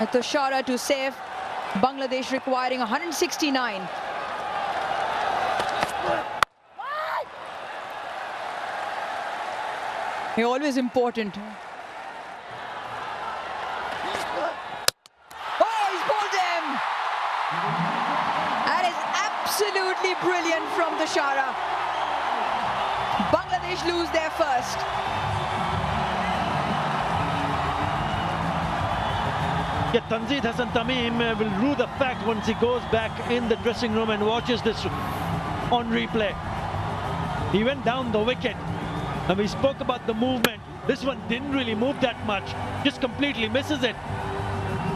Tushara to save. Bangladesh requiring 169. Always important. Oh, he's bowled him! That is absolutely brilliant from Tushara. Bangladesh lose their first. Yeah, Tanzid Hasan Tamim will rue the fact once he goes back in the dressing room and watches this on replay. He went down the wicket and we spoke about the movement. This one didn't really move that much, just completely misses it.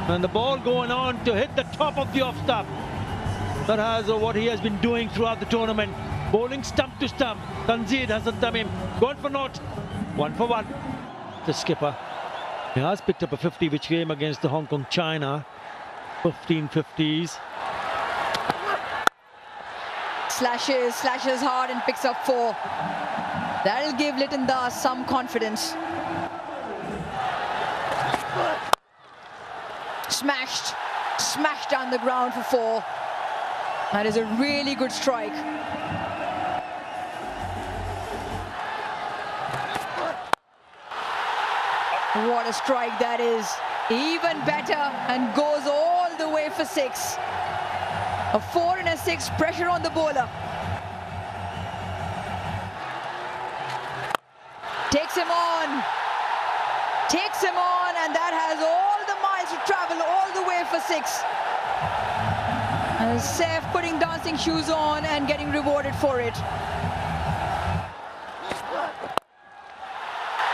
And the ball going on to hit the top of the off stump. That has what he has been doing throughout the tournament. Bowling stump to stump. Tanzid Hasan Tamim gone for naught. 1 for 1. The skipper. He has picked up a 50 which came against the Hong Kong China. 15 50s. Slashes hard and picks up 4. That'll give Liton Das some confidence. Smashed down the ground for 4. That is a really good strike. What a strike that is. Even better, and goes all the way for 6. A 4 and a 6, pressure on the bowler. Takes him on, and that has all the miles to travel all the way for 6. And Saif putting dancing shoes on and getting rewarded for it.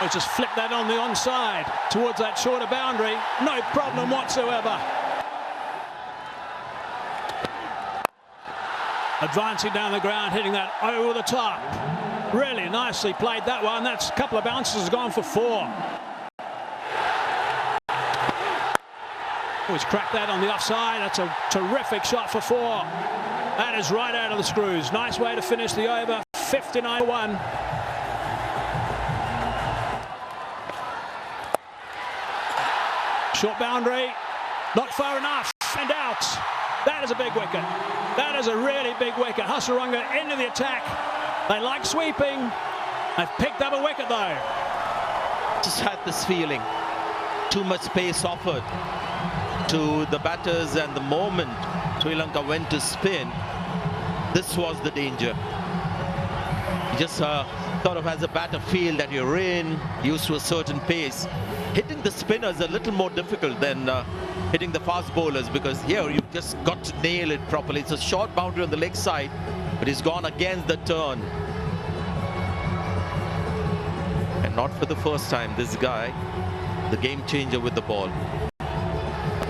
He'll just flip that on the onside towards that shorter boundary. No problem whatsoever. Advancing down the ground, hitting that over the top. Really nicely played that one. That's a couple of bounces gone for 4. He's cracked that on the offside. That's a terrific shot for 4. That is right out of the screws. Nice way to finish the over. 59-1. Short boundary, not far enough, and out. That is a big wicket. That is a really big wicket. Hasaranga into the attack. They like sweeping. They've picked up a wicket though. Just had this feeling. Too much space offered to the batters, and the moment Sri Lanka went to spin, this was the danger. You just sort of as a batter feel that you're used to a certain pace. Hitting the spinners a little more difficult than hitting the fast bowlers, because here you've just got to nail it properly. It's a short boundary on the leg side, but he's gone against the turn. And not for the first time, this guy, the game changer with the ball.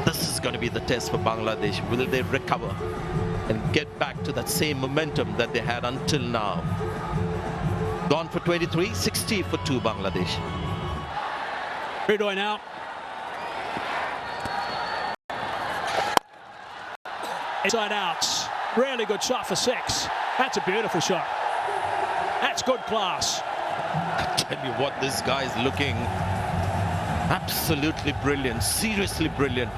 This is going to be the test for Bangladesh. Will they recover and get back to that same momentum that they had until now? Gone for 23, 60 for 2 Bangladesh. Ridoy now. Inside out. Really good shot for 6. That's a beautiful shot. That's good class. I tell you what, this guy is looking absolutely brilliant, seriously brilliant.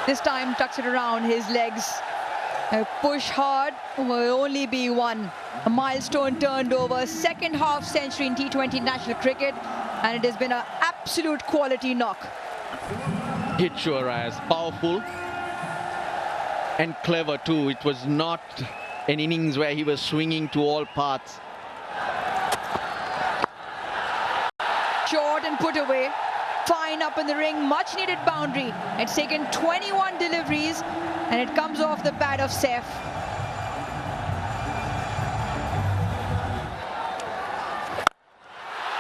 This time tucks it around his legs. A push hard will only be 1. A milestone turned over. Second half century in T20 international cricket, and it has been an absolute quality knock. Hit Shuarez, powerful and clever too. It was not an innings where he was swinging to all parts. Short and put away. Fine up in the ring, much needed boundary. It's taken 21 deliveries and it comes off the pad of Saif.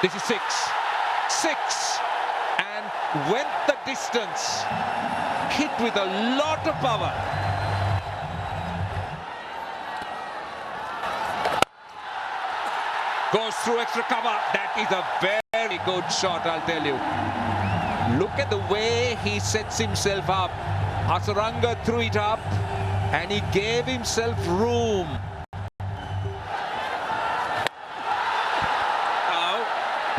This is 6. 6 and went the distance. Hit with a lot of power. Goes through extra cover. That is a very good shot, I'll tell you. Look at the way he sets himself up. Hasaranga threw it up and he gave himself room.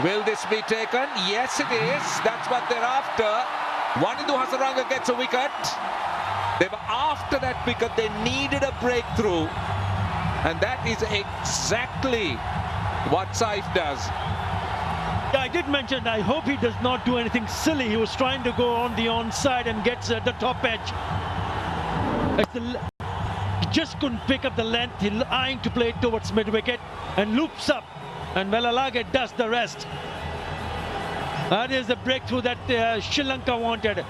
Will this be taken? Yes, it is. That's what they're after. Wanindu Hasaranga gets a wicket. They were after that wicket. They needed a breakthrough. And that is exactly what Saif does. Yeah, I did mention, I hope he does not do anything silly. He was trying to go on the onside and gets at the top edge. He just couldn't pick up the length. He's eyeing to play towards mid-wicket and loops up. And Velalage does the rest. That is the breakthrough that Sri Lanka wanted.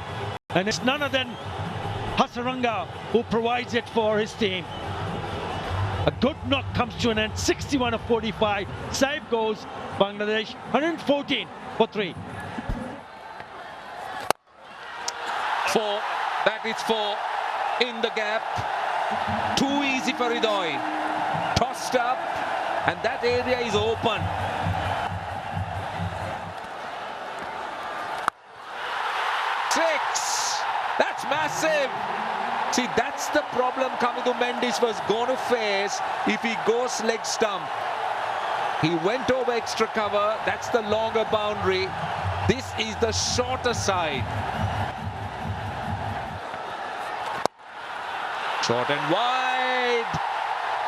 And it's none other than Hasaranga who provides it for his team. A good knock comes to an end, 61 of 45. Saif goes, Bangladesh 114 for 3. 4. That is 4 in the gap. Too easy for Hridoy. Tossed up, and that area is open. Six. That's massive. See, that's the problem Kamidu Mendis was going to face if he goes leg stump. He went over extra cover. That's the longer boundary. This is the shorter side. Short and wide.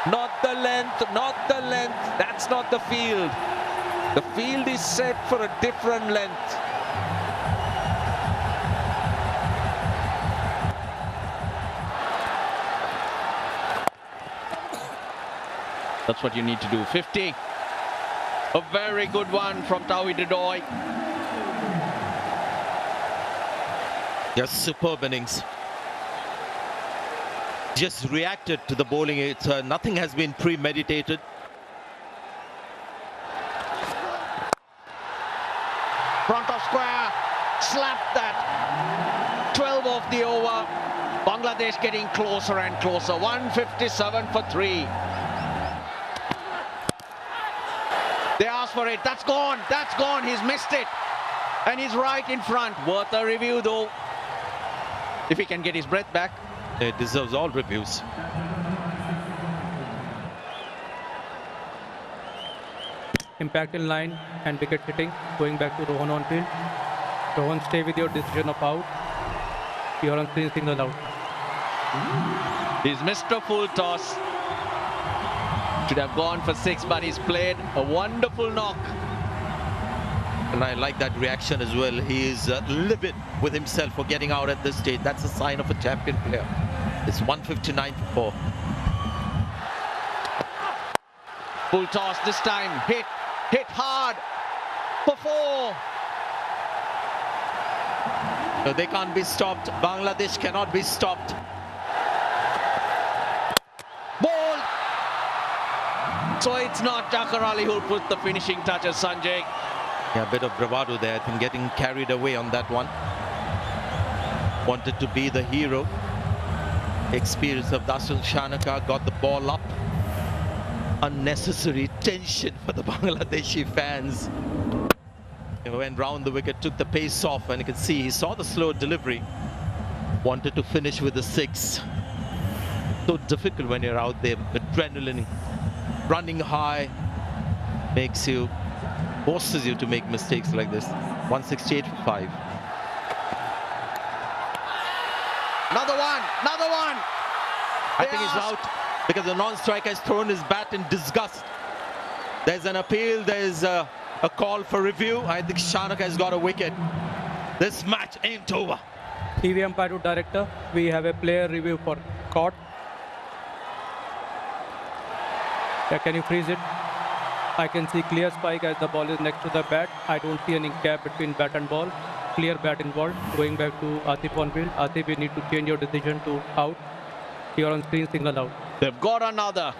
Not the length, not the length. That's not the field. The field is set for a different length. That's what you need to do. 50. A very good one from Tauhid Hridoy. Just superb innings. Just reacted to the bowling. It's nothing has been premeditated. Front of square. Slapped that. 12 of the over. Bangladesh getting closer and closer. 157 for 3. They asked for it. That's gone. That's gone. He's missed it. And he's right in front. Worth a review though. If he can get his breath back. It deserves all reviews. Impact in line and wicket hitting. Going back to Rohan on field. Rohan, stay with your decision of out. You're on screen, signal out. He's missed a full toss. Should have gone for 6, but he's played a wonderful knock. And I like that reaction as well. He is livid with himself for getting out at this stage. That's a sign of a champion player. It's 159 for 4. Full toss this time. Hit hard for 4. No, they can't be stopped. Bangladesh cannot be stopped. Ball. So it's not Takar Ali who'll put the finishing touches, Sanjay. Yeah, a bit of bravado there. I think getting carried away on that one. Wanted to be the hero. Experience of Dasun Shanaka, got the ball up. Unnecessary tension for the Bangladeshi fans. He went round the wicket, took the pace off, and you can see he saw the slow delivery. Wanted to finish with the 6. So difficult when you're out there. Adrenaline running high forces you to make mistakes like this. 168 for 5. Another one. I think he's out because the non-striker has thrown his bat in disgust. There's an appeal, there's a call for review. I think Shanaka has got a wicket. This match ain't over. TV umpire to director. We have a player review for caught. Yeah, can you freeze it? I can see clear spike as the ball is next to the bat. I don't see any gap between bat and ball. Clear bat involved. Going back to Atif on field. Atif, you need to change your decision to out. You're on screen, signal out. They've got another.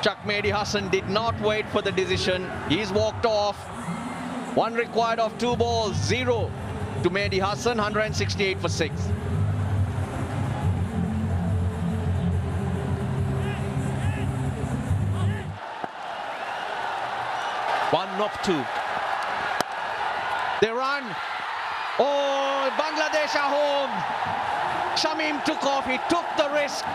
Chuck Mehdi Hassan did not wait for the decision. He's walked off. 1 required of 2 balls. 0 to Mehdi Hassan. 168 for 6. One of 2. They run. Oh, Bangladesh are home. Shamim took off. He took the risk.